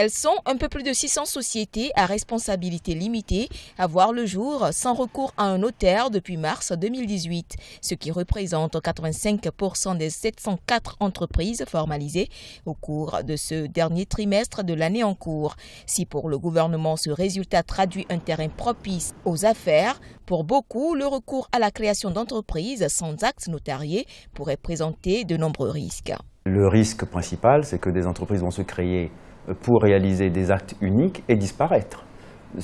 Elles sont un peu plus de 600 sociétés à responsabilité limitée à voir le jour sans recours à un notaire depuis mars 2018, ce qui représente 85% des 704 entreprises formalisées au cours de ce dernier trimestre de l'année en cours. Si pour le gouvernement ce résultat traduit un terrain propice aux affaires, pour beaucoup, le recours à la création d'entreprises sans actes notariés pourrait présenter de nombreux risques. Le risque principal, c'est que des entreprises vont se créer pour réaliser des actes uniques et disparaître.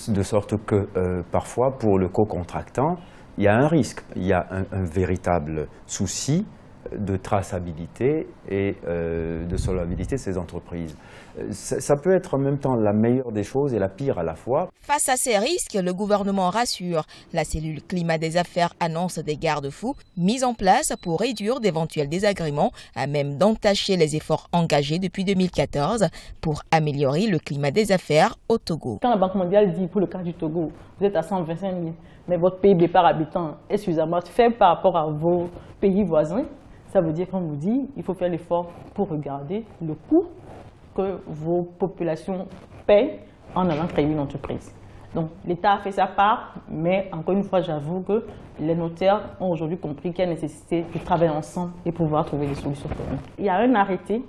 De sorte que parfois, pour le co-contractant, il y a un risque, il y a un véritable souci de traçabilité et de solvabilité de ces entreprises. Ça peut être en même temps la meilleure des choses et la pire à la fois. Face à ces risques, le gouvernement rassure. La cellule climat des affaires annonce des garde-fous mis en place pour réduire d'éventuels désagréments, à même d'entacher les efforts engagés depuis 2014 pour améliorer le climat des affaires au Togo. Quand la Banque mondiale dit pour le cas du Togo, vous êtes à 125 000, mais votre PIB par habitant est suffisamment faible par rapport à vos pays voisins, ça veut dire qu'on vous dit qu'il faut faire l'effort pour regarder le coût que vos populations paient en allant créer une entreprise. Donc l'État a fait sa part, mais encore une fois, j'avoue que les notaires ont aujourd'hui compris qu'il y a nécessité de travailler ensemble et pouvoir trouver des solutions communes. Il y a un arrêté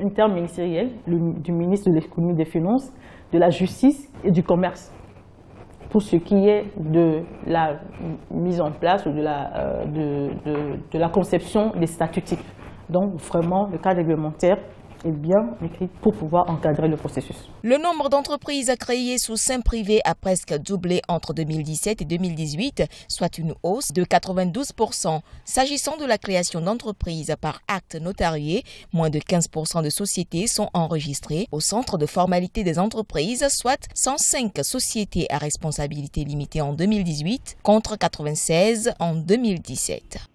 interministériel du ministre de l'économie et des finances, de la justice et du commerce pour ce qui est de la mise en place ou de la conception des statuts types. Donc vraiment, le cadre réglementaire est bien écrit pour pouvoir encadrer le processus. Le nombre d'entreprises créées sous seing privé a presque doublé entre 2017 et 2018, soit une hausse de 92%. S'agissant de la création d'entreprises par acte notarié, moins de 15% de sociétés sont enregistrées au centre de formalité des entreprises, soit 105 sociétés à responsabilité limitée en 2018 contre 96 en 2017.